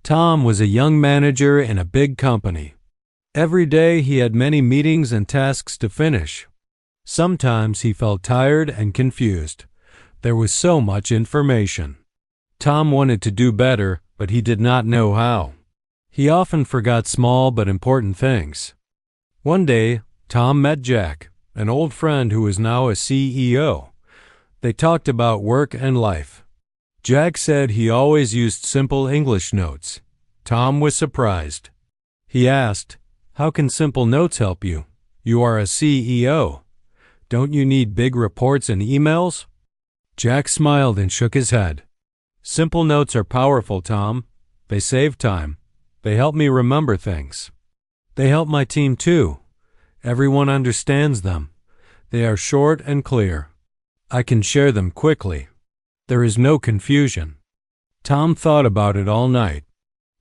Tom was a young manager in a big company. Every day he had many meetings and tasks to finish. Sometimes he felt tired and confused. There was so much information. Tom wanted to do better, but he did not know how. He often forgot small but important things. One day, Tom met Jack, an old friend who is now a CEO. They talked about work and life. Jack said he always used simple English notes. Tom was surprised. He asked, "How can simple notes help you? You are a CEO. Don't you need big reports and emails?" Jack smiled and shook his head. "Simple notes are powerful, Tom. They save time. They help me remember things. They help my team too. Everyone understands them. They are short and clear. I can share them quickly. There is no confusion." Tom thought about it all night.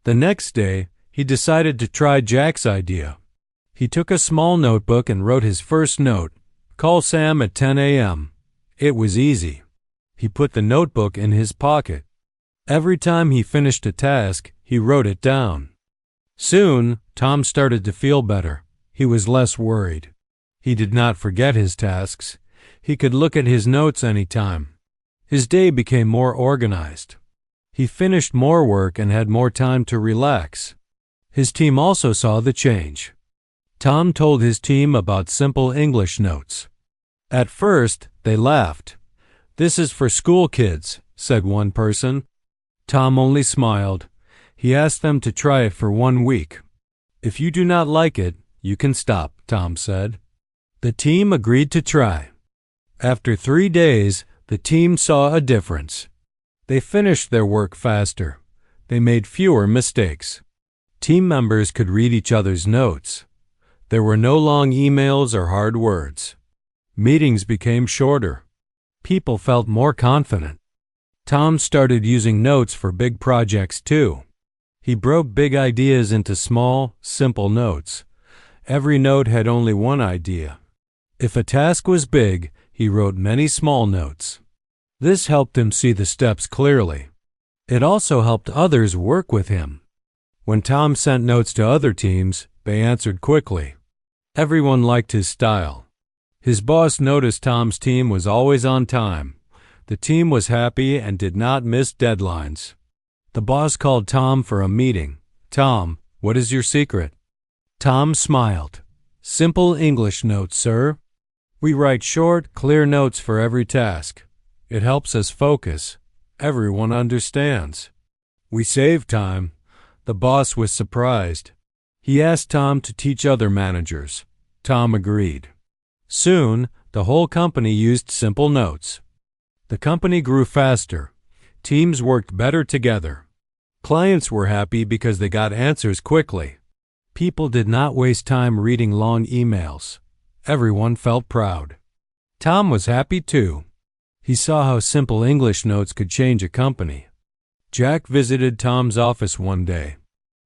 The next day, he decided to try Jack's idea. He took a small notebook and wrote his first note, "Call Sam at 10 a.m. It was easy. He put the notebook in his pocket. Every time he finished a task, he wrote it down. Soon, Tom started to feel better. He was less worried. He did not forget his tasks. He could look at his notes any time. His day became more organized. He finished more work and had more time to relax. His team also saw the change. Tom told his team about simple English notes. At first, they laughed. "This is for school kids," said one person. Tom only smiled. He asked them to try it for 1 week. "If you do not like it, you can stop," Tom said. The team agreed to try. After 3 days, the team saw a difference. They finished their work faster. They made fewer mistakes. Team members could read each other's notes. There were no long emails or hard words. Meetings became shorter. People felt more confident. Tom started using notes for big projects too. He broke big ideas into small, simple notes. Every note had only one idea. If a task was big, he wrote many small notes. This helped him see the steps clearly. It also helped others work with him. When Tom sent notes to other teams, they answered quickly. Everyone liked his style. His boss noticed Tom's team was always on time. The team was happy and did not miss deadlines. The boss called Tom for a meeting. "Tom, what is your secret?" Tom smiled. "Simple English notes, sir. We write short, clear notes for every task. It helps us focus. Everyone understands. We save time." The boss was surprised. He asked Tom to teach other managers. Tom agreed. Soon, the whole company used simple notes. The company grew faster. Teams worked better together. Clients were happy because they got answers quickly. People did not waste time reading long emails. Everyone felt proud. Tom was happy too. He saw how simple English notes could change a company. Jack visited Tom's office one day.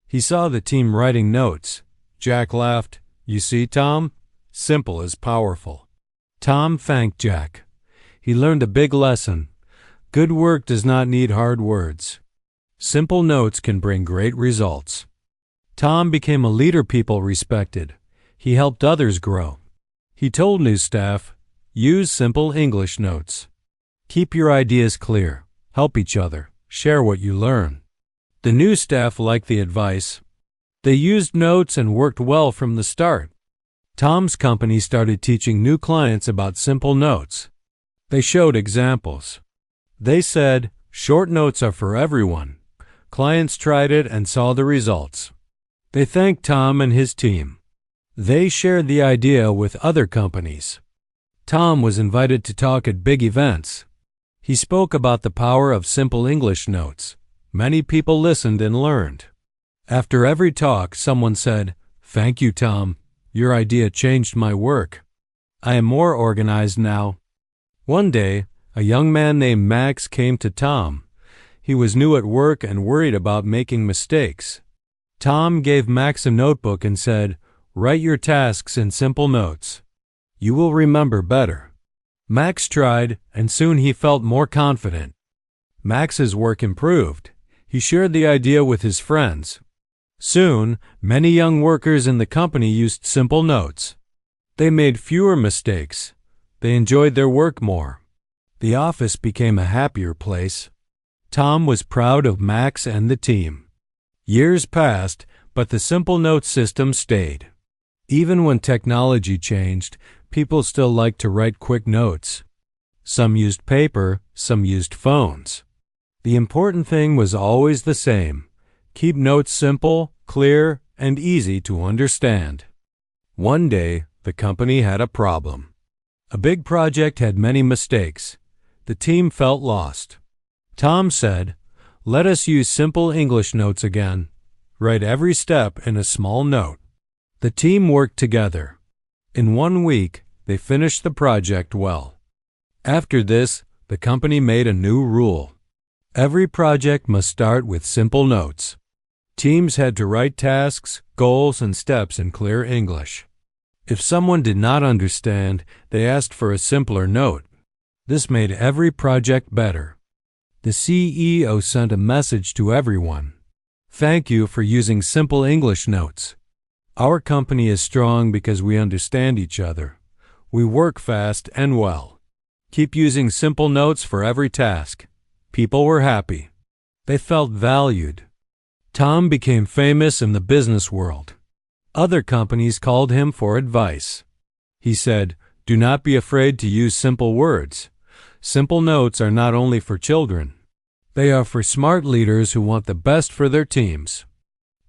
He saw the team writing notes. Jack laughed. "You see, Tom? Simple is powerful." Tom thanked Jack. He learned a big lesson. Good work does not need hard words. Simple notes can bring great results. Tom became a leader people respected. He helped others grow. He told new staff, "Use simple English notes. Keep your ideas clear. Help each other. Share what you learn." The new staff liked the advice. They used notes and worked well from the start. Tom's company started teaching new clients about simple notes. They showed examples. They said, "Short notes are for everyone." Clients tried it and saw the results. They thanked Tom and his team. They shared the idea with other companies. Tom was invited to talk at big events. He spoke about the power of simple English notes. Many people listened and learned. After every talk, someone said, "Thank you, Tom. Your idea changed my work. I am more organized now." One day, a young man named Max came to Tom. He was new at work and worried about making mistakes. Tom gave Max a notebook and said, "Write your tasks in simple notes. You will remember better." Max tried, and soon he felt more confident. Max's work improved. He shared the idea with his friends. Soon, many young workers in the company used simple notes. They made fewer mistakes. They enjoyed their work more. The office became a happier place. Tom was proud of Max and the team. Years passed, but the simple note system stayed. Even when technology changed, people still liked to write quick notes. Some used paper, some used phones. The important thing was always the same: keep notes simple, clear, and easy to understand. One day, the company had a problem. A big project had many mistakes. The team felt lost. Tom said, "Let us use simple English notes again. Write every step in a small note." The team worked together. In 1 week, they finished the project well. After this, the company made a new rule. Every project must start with simple notes. Teams had to write tasks, goals, and steps in clear English. If someone did not understand, they asked for a simpler note. This made every project better. The CEO sent a message to everyone. "Thank you for using simple English notes. Our company is strong because we understand each other. We work fast and well. Keep using simple notes for every task." People were happy. They felt valued. Tom became famous in the business world. Other companies called him for advice. He said, "Do not be afraid to use simple words. Simple notes are not only for children. They are for smart leaders who want the best for their teams."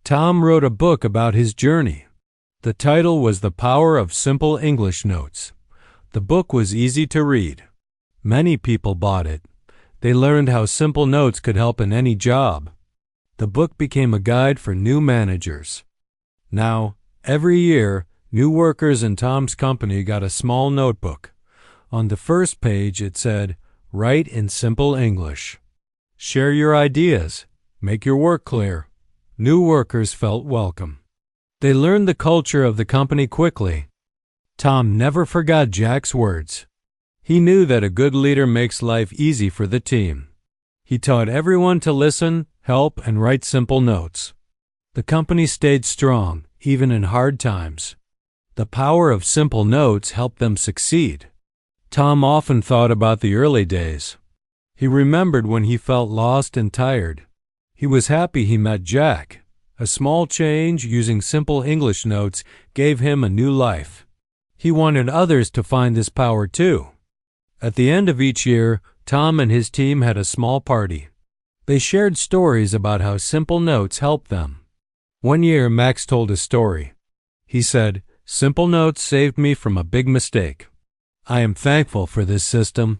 Tom wrote a book about his journey. The title was The Power of Simple English Notes. The book was easy to read. Many people bought it. They learned how simple notes could help in any job. The book became a guide for new managers. Now, every year, new workers in Tom's company got a small notebook. On the first page it said, "Write in simple English." Share your ideas. Make your work clear. New workers felt welcome. They learned the culture of the company quickly. Tom never forgot Jack's words. He knew that a good leader makes life easy for the team. He taught everyone to listen, help, and write simple notes. The company stayed strong, even in hard times. The power of simple notes helped them succeed. Tom often thought about the early days. He remembered when he felt lost and tired. He was happy he met Jack. A small change using simple English notes gave him a new life. He wanted others to find this power too. At the end of each year, Tom and his team had a small party. They shared stories about how simple notes helped them. One year, Max told a story. He said, "Simple notes saved me from a big mistake. I am thankful for this system."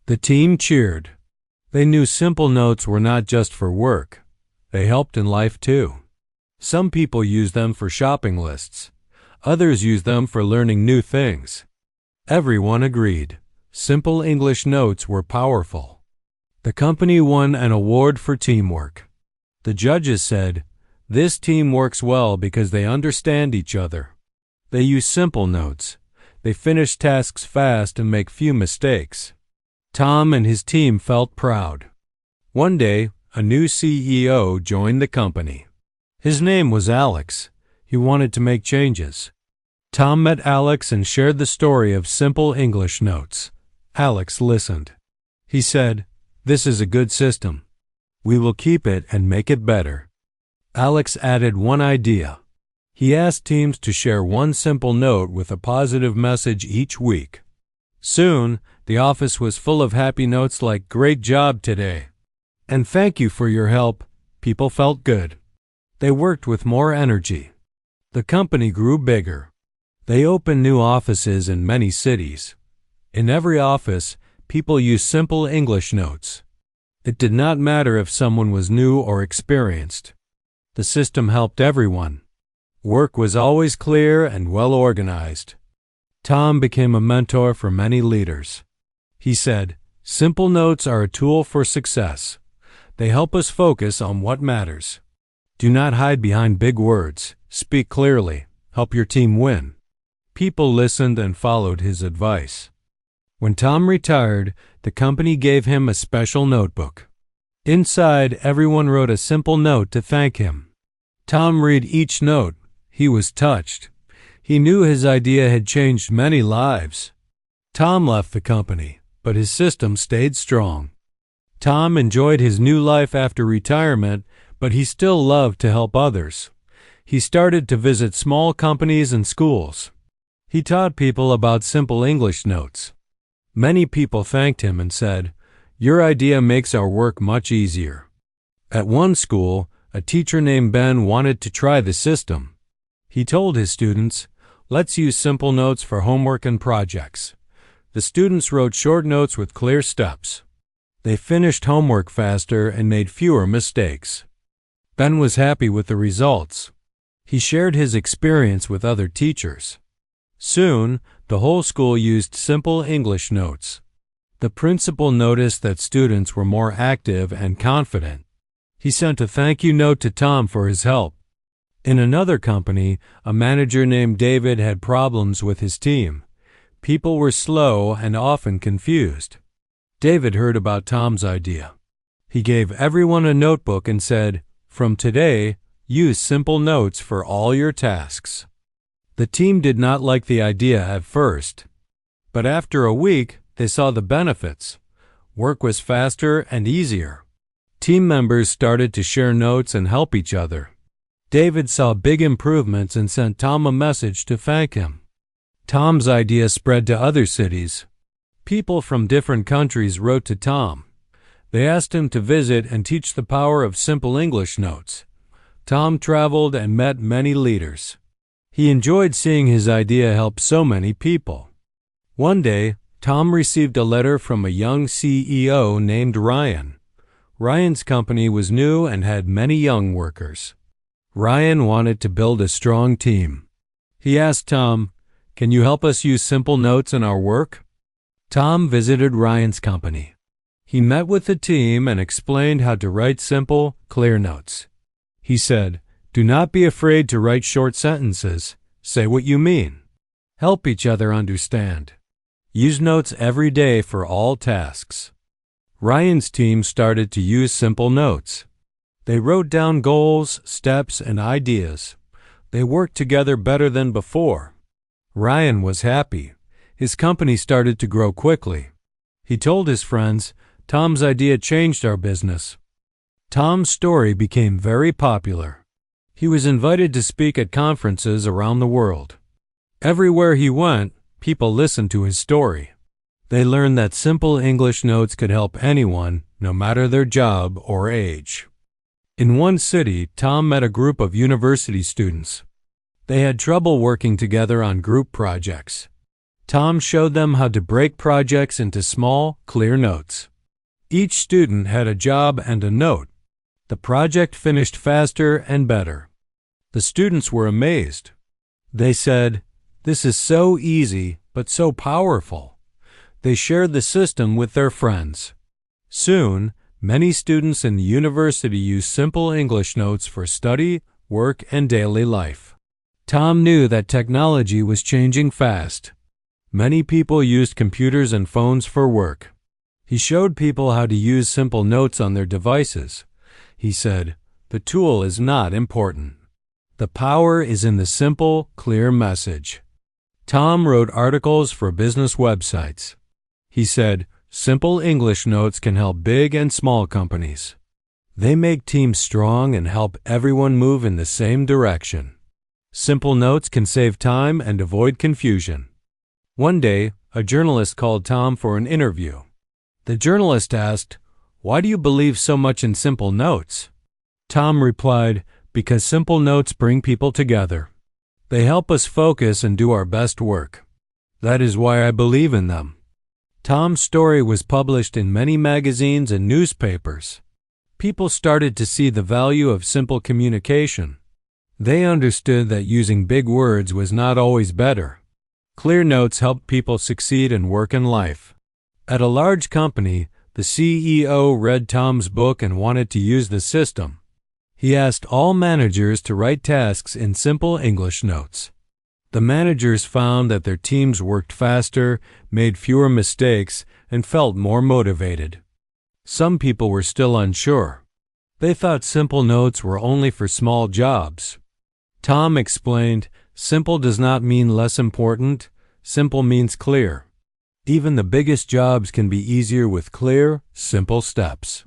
The team cheered. They knew simple notes were not just for work. They helped in life too. Some people use them for shopping lists. Others use them for learning new things. Everyone agreed. Simple English notes were powerful. The company won an award for teamwork. The judges said, "This team works well because they understand each other. They use simple notes. They finish tasks fast and make few mistakes." Tom and his team felt proud. One day, a new CEO joined the company. His name was Alex. He wanted to make changes. Tom met Alex and shared the story of simple English notes. Alex listened. He said, "This is a good system. We will keep it and make it better." Alex added one idea. He asked teams to share one simple note with a positive message each week. Soon, the office was full of happy notes like "Great job today" and "Thank you for your help." People felt good. They worked with more energy. The company grew bigger. They opened new offices in many cities. In every office, people used simple English notes. It did not matter if someone was new or experienced. The system helped everyone. Work was always clear and well organized. Tom became a mentor for many leaders. He said, "Simple notes are a tool for success. They help us focus on what matters. Do not hide behind big words. Speak clearly. Help your team win." People listened and followed his advice. When Tom retired, the company gave him a special notebook. Inside, everyone wrote a simple note to thank him. Tom read each note. He was touched. He knew his idea had changed many lives. Tom left the company, but his system stayed strong. Tom enjoyed his new life after retirement, but he still loved to help others. He started to visit small companies and schools. He taught people about simple English notes. Many people thanked him and said, "Your idea makes our work much easier." At one school, a teacher named Ben wanted to try the system. He told his students, "Let's use simple notes for homework and projects." The students wrote short notes with clear steps. They finished homework faster and made fewer mistakes. Ben was happy with the results. He shared his experience with other teachers. Soon, the whole school used simple English notes. The principal noticed that students were more active and confident. He sent a thank you note to Tom for his help. In another company, a manager named David had problems with his team. People were slow and often confused. David heard about Tom's idea. He gave everyone a notebook and said, "From today, use simple notes for all your tasks." The team did not like the idea at first, but after a week, they saw the benefits. Work was faster and easier. Team members started to share notes and help each other. David saw big improvements and sent Tom a message to thank him. Tom's idea spread to other cities. People from different countries wrote to Tom. They asked him to visit and teach the power of simple English notes. Tom traveled and met many leaders. He enjoyed seeing his idea help so many people. One day, Tom received a letter from a young CEO named Ryan. Ryan's company was new and had many young workers. Ryan wanted to build a strong team. He asked Tom, "Can you help us use simple notes in our work?" Tom visited Ryan's company. He met with the team and explained how to write simple, clear notes. He said, "Do not be afraid to write short sentences. Say what you mean. Help each other understand. Use notes every day for all tasks." Ryan's team started to use simple notes. They wrote down goals, steps, and ideas. They worked together better than before. Ryan was happy. His company started to grow quickly. He told his friends, "Tom's idea changed our business." Tom's story became very popular. He was invited to speak at conferences around the world. Everywhere he went, people listened to his story. They learned that simple English notes could help anyone, no matter their job or age. In one city, Tom met a group of university students. They had trouble working together on group projects. Tom showed them how to break projects into small, clear notes. Each student had a job and a note. The project finished faster and better. The students were amazed. They said, "This is so easy, but so powerful." They shared the system with their friends. Soon, many students in the university used simple English notes for study, work, and daily life. Tom knew that technology was changing fast. Many people used computers and phones for work. He showed people how to use simple notes on their devices. He said, "The tool is not important. The power is in the simple, clear message." Tom wrote articles for business websites. He said, "Simple English notes can help big and small companies. They make teams strong and help everyone move in the same direction. Simple notes can save time and avoid confusion." One day, a journalist called Tom for an interview. The journalist asked, "Why do you believe so much in simple notes?" Tom replied, "Because simple notes bring people together. They help us focus and do our best work. That is why I believe in them." Tom's story was published in many magazines and newspapers. People started to see the value of simple communication. They understood that using big words was not always better. Clear notes helped people succeed in work and life. At a large company, the CEO read Tom's book and wanted to use the system. He asked all managers to write tasks in simple English notes. The managers found that their teams worked faster, made fewer mistakes, and felt more motivated. Some people were still unsure. They thought simple notes were only for small jobs. Tom explained, "Simple does not mean less important. Simple means clear. Even the biggest jobs can be easier with clear, simple steps."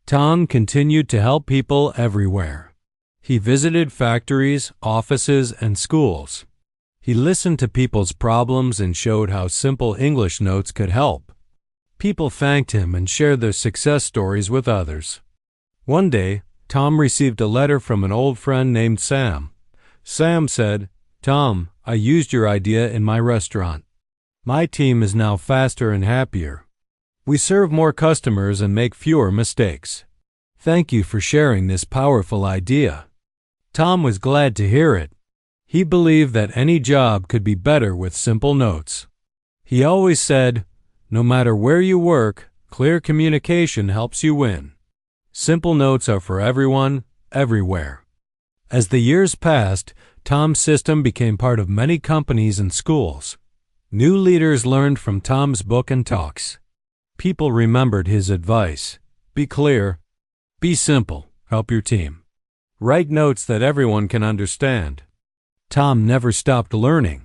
Tom continued to help people everywhere. He visited factories, offices, and schools. He listened to people's problems and showed how simple English notes could help. People thanked him and shared their success stories with others. One day, Tom received a letter from an old friend named Sam. Sam said, "Tom, I used your idea in my restaurant. My team is now faster and happier. We serve more customers and make fewer mistakes. Thank you for sharing this powerful idea." Tom was glad to hear it. He believed that any job could be better with simple notes. He always said, "No matter where you work, clear communication helps you win." Simple notes are for everyone, everywhere. As the years passed, Tom's system became part of many companies and schools. New leaders learned from Tom's book and talks. People remembered his advice. Be clear. Be simple. Help your team. Write notes that everyone can understand. Tom never stopped learning.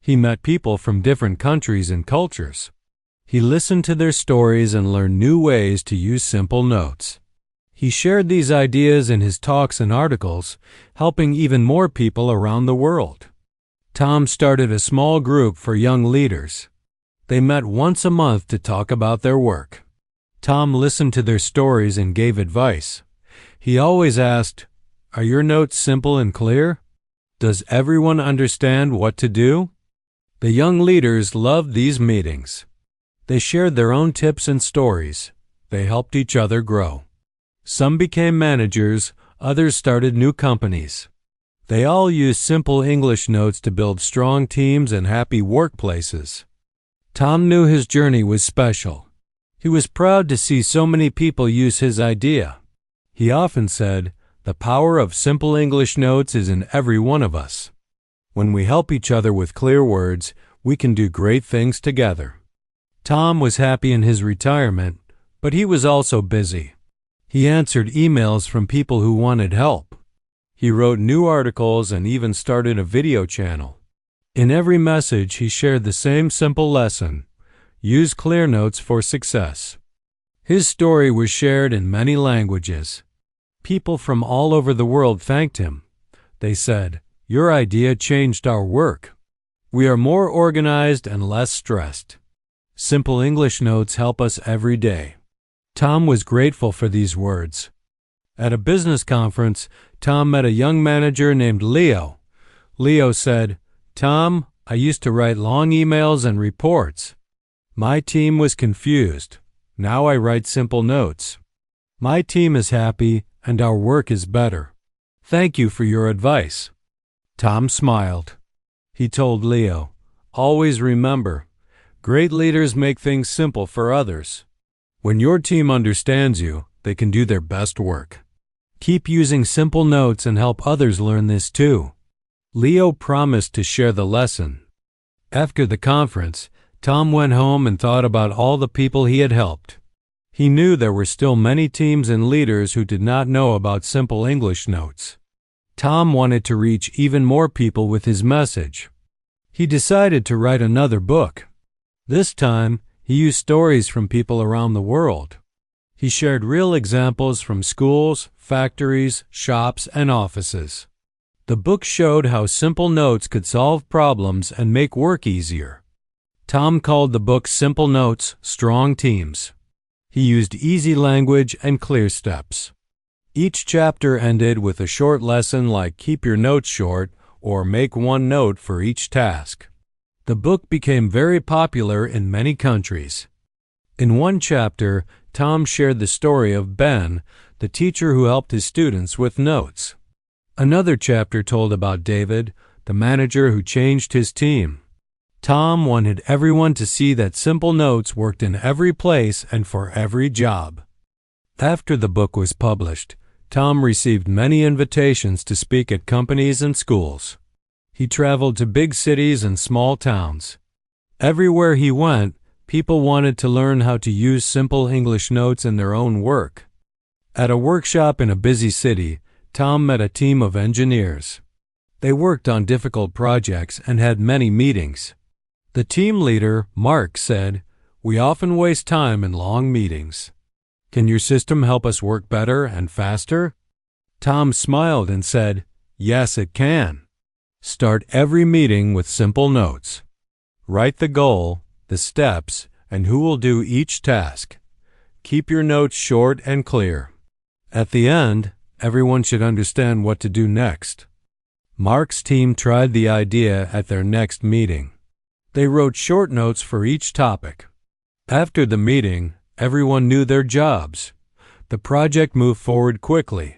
He met people from different countries and cultures. He listened to their stories and learned new ways to use simple notes. He shared these ideas in his talks and articles, helping even more people around the world. Tom started a small group for young leaders. They met once a month to talk about their work. Tom listened to their stories and gave advice. He always asked, "Are your notes simple and clear? Does everyone understand what to do?" The young leaders loved these meetings. They shared their own tips and stories. They helped each other grow. Some became managers, others started new companies. They all used simple English notes to build strong teams and happy workplaces. Tom knew his journey was special. He was proud to see so many people use his idea. He often said, "The power of simple English notes is in every one of us. When we help each other with clear words, we can do great things together." Tom was happy in his retirement, but he was also busy. He answered emails from people who wanted help. He wrote new articles and even started a video channel. In every message, he shared the same simple lesson: use clear notes for success. His story was shared in many languages. People from all over the world thanked him. They said, "Your idea changed our work. We are more organized and less stressed." Simple English notes help us every day. Tom was grateful for these words. At a business conference, Tom met a young manager named Leo. Leo said, "Tom, I used to write long emails and reports. My team was confused. Now I write simple notes. My team is happy and our work is better. Thank you for your advice." Tom smiled. He told Leo, "Always remember, great leaders make things simple for others. When your team understands you, they can do their best work. Keep using simple notes and help others learn this too." Leo promised to share the lesson. After the conference, Tom went home and thought about all the people he had helped. He knew there were still many teams and leaders who did not know about simple English notes. Tom wanted to reach even more people with his message. He decided to write another book. This time, he used stories from people around the world. He shared real examples from schools, factories, shops, and offices. The book showed how simple notes could solve problems and make work easier. Tom called the book Simple Notes, Strong Teams. He used easy language and clear steps. Each chapter ended with a short lesson like keep your notes short or make one note for each task. The book became very popular in many countries. In one chapter, Tom shared the story of Ben, the teacher who helped his students with notes. Another chapter told about David, the manager who changed his team. Tom wanted everyone to see that simple notes worked in every place and for every job. After the book was published, Tom received many invitations to speak at companies and schools. He traveled to big cities and small towns. Everywhere he went, People wanted to learn how to use simple English notes in their own work. At a workshop in a busy city, Tom met a team of engineers. They worked on difficult projects and had many meetings. The team leader, Mark, said, "We often waste time in long meetings. Can your system help us work better and faster?" Tom smiled and said, "Yes, it can. Start every meeting with simple notes. Write the goal, the steps, and who will do each task. Keep your notes short and clear. At the end, everyone should understand what to do next." Mark's team tried the idea at their next meeting. They wrote short notes for each topic. After the meeting, everyone knew their jobs. The project moved forward quickly.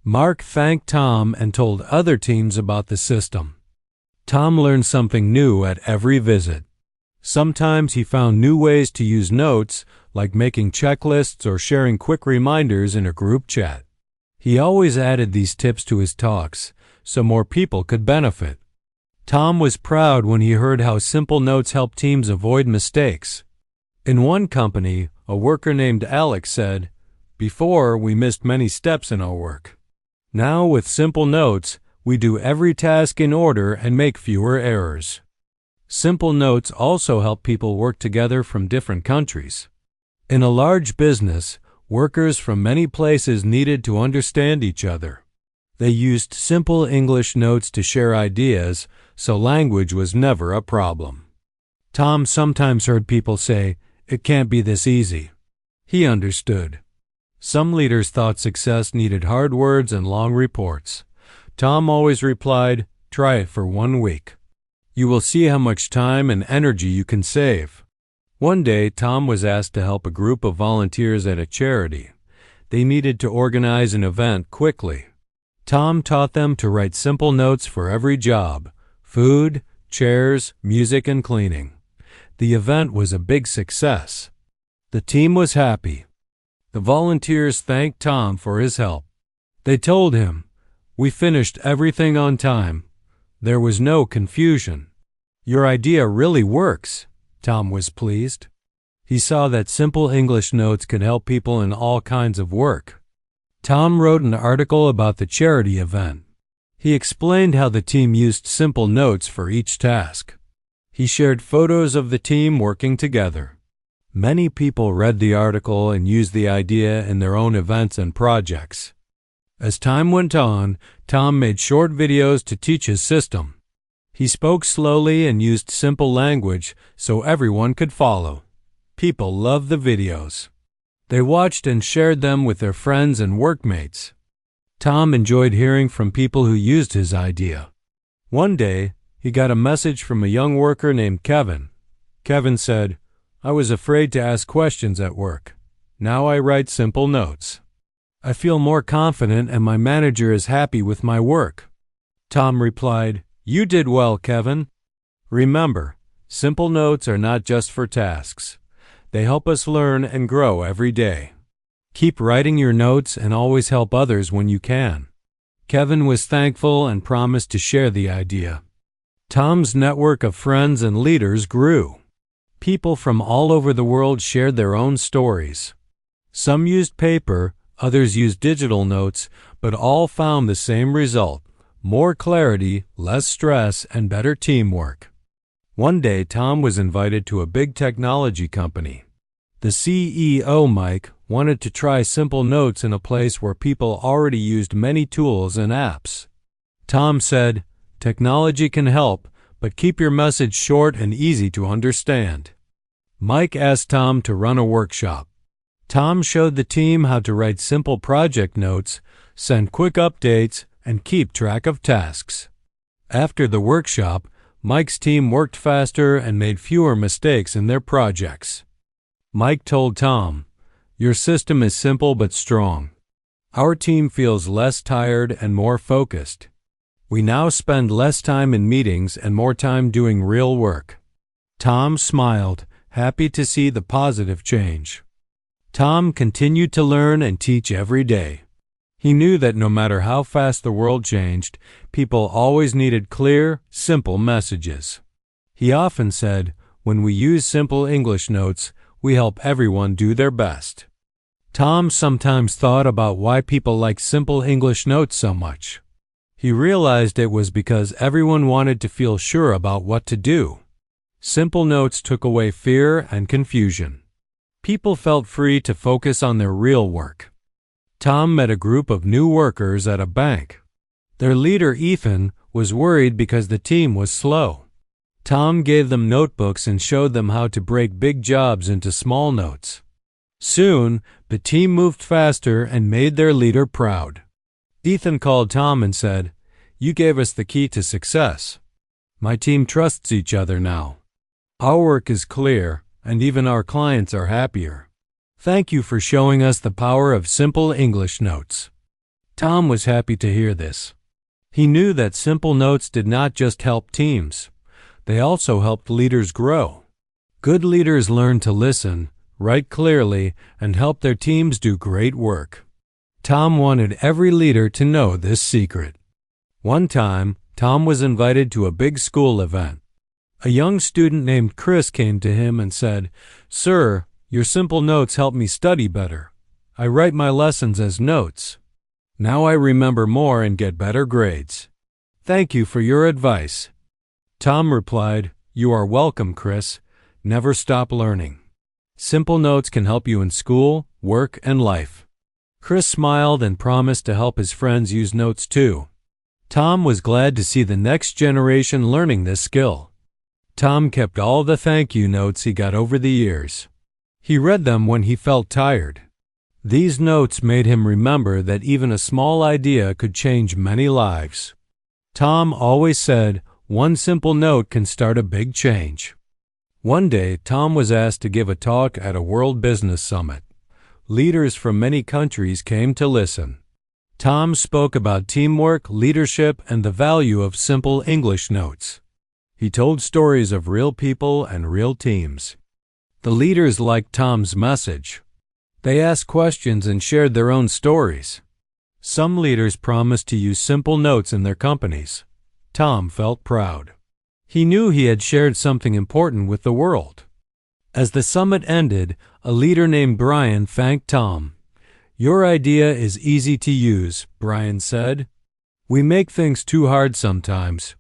Mark thanked Tom and told other teams about the system. Tom learned something new at every visit. Sometimes he found new ways to use notes, like making checklists or sharing quick reminders in a group chat. He always added these tips to his talks, so more people could benefit. Tom was proud when he heard how simple notes help teams avoid mistakes. In one company, a worker named Alex said, "Before, we missed many steps in our work. Now, with simple notes, we do every task in order and make fewer errors." Simple notes also help people work together from different countries. In a large business, workers from many places needed to understand each other. They used simple English notes to share ideas, so language was never a problem. Tom sometimes heard people say, "It can't be this easy." He understood. Some leaders thought success needed hard words and long reports. Tom always replied, "Try it for 1 week. You will see how much time and energy you can save." One day, Tom was asked to help a group of volunteers at a charity. They needed to organize an event quickly. Tom taught them to write simple notes for every job: food, chairs, music, and cleaning. The event was a big success. The team was happy. The volunteers thanked Tom for his help. They told him, "We finished everything on time. There was no confusion." "Your idea really works." Tom was pleased. He saw that simple English notes could help people in all kinds of work. Tom wrote an article about the charity event. He explained how the team used simple notes for each task. He shared photos of the team working together. Many people read the article and used the idea in their own events and projects. As time went on, Tom made short videos to teach his system. He spoke slowly and used simple language so everyone could follow. People loved the videos. They watched and shared them with their friends and workmates. Tom enjoyed hearing from people who used his idea. One day, he got a message from a young worker named Kevin. Kevin said, "I was afraid to ask questions at work. Now I write simple notes. I feel more confident and my manager is happy with my work." Tom replied, "You did well, Kevin. Remember, simple notes are not just for tasks. They help us learn and grow every day. Keep writing your notes and always help others when you can." Kevin was thankful and promised to share the idea. Tom's network of friends and leaders grew. People from all over the world shared their own stories. Some used paper, others used digital notes, but all found the same result: more clarity, less stress, and better teamwork. One day, Tom was invited to a big technology company. The CEO, Mike, wanted to try simple notes in a place where people already used many tools and apps. Tom said, "Technology can help, but keep your message short and easy to understand." Mike asked Tom to run a workshop. Tom showed the team how to write simple project notes, send quick updates, and keep track of tasks. After the workshop, Mike's team worked faster and made fewer mistakes in their projects. Mike told Tom, "Your system is simple but strong. Our team feels less tired and more focused. We now spend less time in meetings and more time doing real work." Tom smiled, happy to see the positive change. Tom continued to learn and teach every day. He knew that no matter how fast the world changed, people always needed clear, simple messages. He often said, When we use simple English notes, we help everyone do their best. Tom sometimes thought about why people like simple English notes so much. He realized it was because everyone wanted to feel sure about what to do. Simple notes took away fear and confusion. People felt free to focus on their real work. Tom met a group of new workers at a bank. Their leader, Ethan, was worried because the team was slow. Tom gave them notebooks and showed them how to break big jobs into small notes. Soon, the team moved faster and made their leader proud. Ethan called Tom and said, "You gave us the key to success. My team trusts each other now. Our work is clear, and even our clients are happier. Thank you for showing us the power of simple English notes." Tom was happy to hear this. He knew that simple notes did not just help teams. They also helped leaders grow. Good leaders learn to listen, write clearly, and help their teams do great work. Tom wanted every leader to know this secret. One time, Tom was invited to a big school event. A young student named Chris came to him and said, "Sir, your simple notes help me study better. I write my lessons as notes. Now I remember more and get better grades. Thank you for your advice." Tom replied, "You are welcome, Chris. Never stop learning. Simple notes can help you in school, work, and life." Chris smiled and promised to help his friends use notes too. Tom was glad to see the next generation learning this skill. Tom kept all the thank you notes he got over the years. He read them when he felt tired. These notes made him remember that even a small idea could change many lives. Tom always said, "One simple note can start a big change." One day, Tom was asked to give a talk at a World Business Summit. Leaders from many countries came to listen. Tom spoke about teamwork, leadership, and the value of simple English notes. He told stories of real people and real teams. The leaders liked Tom's message. They asked questions and shared their own stories. Some leaders promised to use simple notes in their companies. Tom felt proud. He knew he had shared something important with the world. As the summit ended, a leader named Brian thanked Tom. "Your idea is easy to use," Brian said. "We make things too hard sometimes.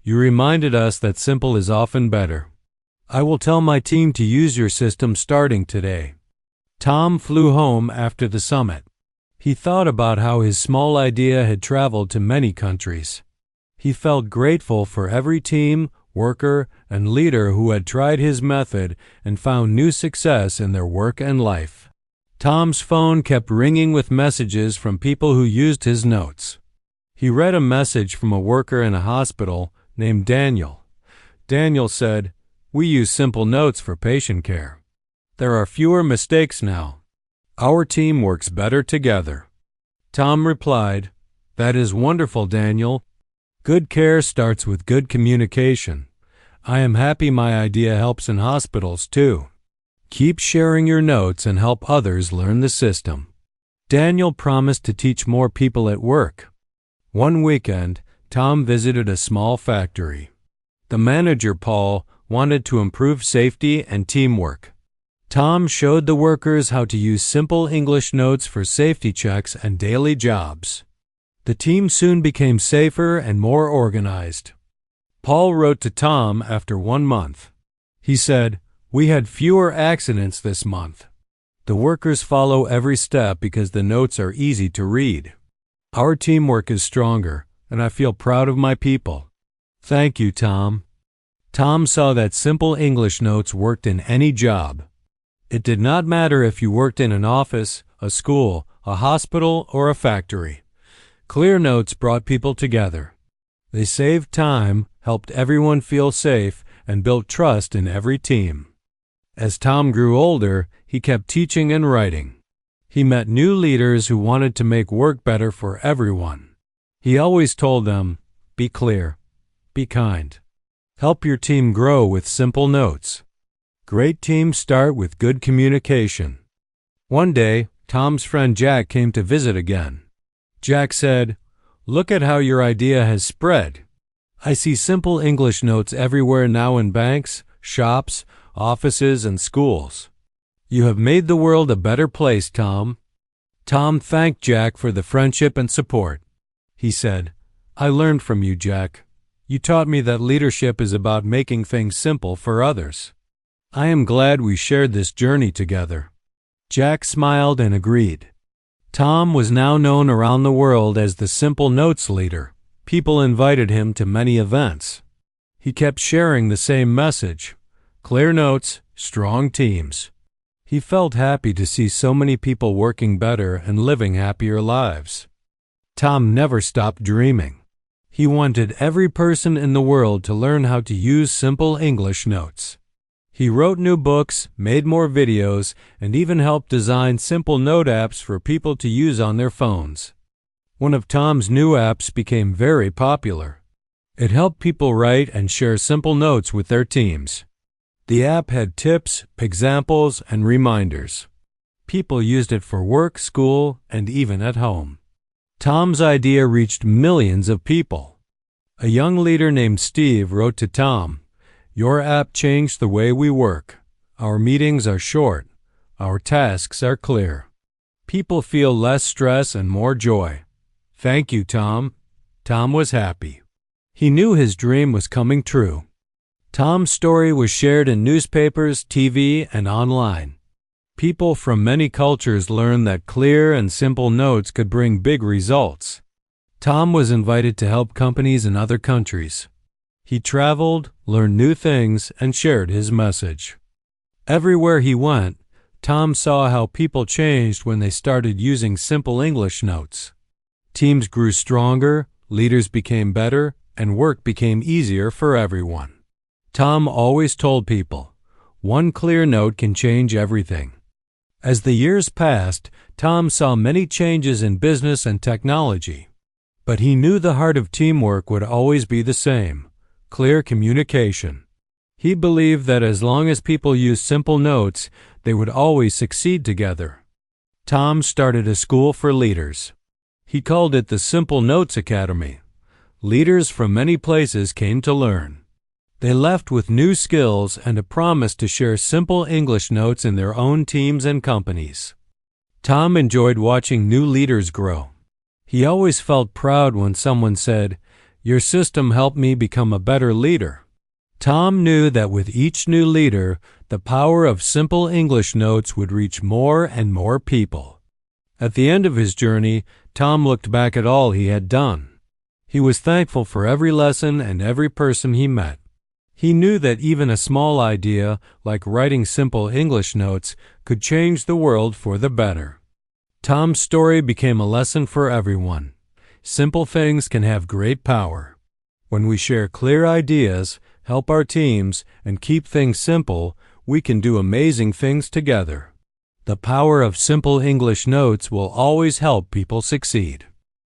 You reminded us that simple is often better. I will tell my team to use your system starting today." Tom flew home after the summit. He thought about how his small idea had traveled to many countries. He felt grateful for every team, worker, and leader who had tried his method and found new success in their work and life. Tom's phone kept ringing with messages from people who used his notes. He read a message from a worker in a hospital named Daniel. Daniel said, "We use simple notes for patient care. There are fewer mistakes now. Our team works better together." Tom replied, "That is wonderful, Daniel. Good care starts with good communication. I am happy my idea helps in hospitals too. Keep sharing your notes and help others learn the system." Daniel promised to teach more people at work. One weekend, Tom visited a small factory. The manager, Paul, wanted to improve safety and teamwork. Tom showed the workers how to use simple English notes for safety checks and daily jobs. The team soon became safer and more organized. Paul wrote to Tom after 1 month. He said, "We had fewer accidents this month. The workers follow every step because the notes are easy to read. Our teamwork is stronger, and I feel proud of my people. Thank you, Tom." Tom saw that simple English notes worked in any job. It did not matter if you worked in an office, a school, a hospital, or a factory. Clear notes brought people together. They saved time, helped everyone feel safe, and built trust in every team. As Tom grew older, he kept teaching and writing. He met new leaders who wanted to make work better for everyone. He always told them, "Be clear, be kind. Help your team grow with simple notes." Great teams start with good communication. One day, Tom's friend Jack came to visit again. Jack said, "Look at how your idea has spread. I see simple English notes everywhere now in banks, shops, offices, and schools. You have made the world a better place, Tom. Tom thanked Jack for the friendship and support. He said, I learned from you, Jack. You taught me that leadership is about making things simple for others. I am glad we shared this journey together. Jack smiled and agreed. Tom was now known around the world as the Simple Notes leader. People invited him to many events. He kept sharing the same message: clear notes, strong teams. He felt happy to see so many people working better and living happier lives. Tom never stopped dreaming. He wanted every person in the world to learn how to use simple English notes. He wrote new books, made more videos, and even helped design simple note apps for people to use on their phones. One of Tom's new apps became very popular. It helped people write and share simple notes with their teams. The app had tips, examples, and reminders. People used it for work, school, and even at home. Tom's idea reached millions of people. A young leader named Steve wrote to Tom, Your app changed the way we work. Our meetings are short. Our tasks are clear. People feel less stress and more joy. Thank you, Tom. Tom was happy. He knew his dream was coming true. Tom's story was shared in newspapers, TV, and online. People from many cultures learned that clear and simple notes could bring big results. Tom was invited to help companies in other countries. He traveled, learned new things, and shared his message. Everywhere he went, Tom saw how people changed when they started using simple English notes. Teams grew stronger, leaders became better, and work became easier for everyone. Tom always told people, one clear note can change everything. As the years passed, Tom saw many changes in business and technology. But he knew the heart of teamwork would always be the same: clear communication. He believed that as long as people used simple notes, they would always succeed together. Tom started a school for leaders. He called it the Simple Notes Academy. Leaders from many places came to learn. They left with new skills and a promise to share simple English notes in their own teams and companies. Tom enjoyed watching new leaders grow. He always felt proud when someone said, Your system helped me become a better leader. Tom knew that with each new leader, the power of simple English notes would reach more and more people. At the end of his journey, Tom looked back at all he had done. He was thankful for every lesson and every person he met. He knew that even a small idea, like writing simple English notes, could change the world for the better. Tom's story became a lesson for everyone. Simple things can have great power. When we share clear ideas, help our teams, and keep things simple, we can do amazing things together. The power of simple English notes will always help people succeed.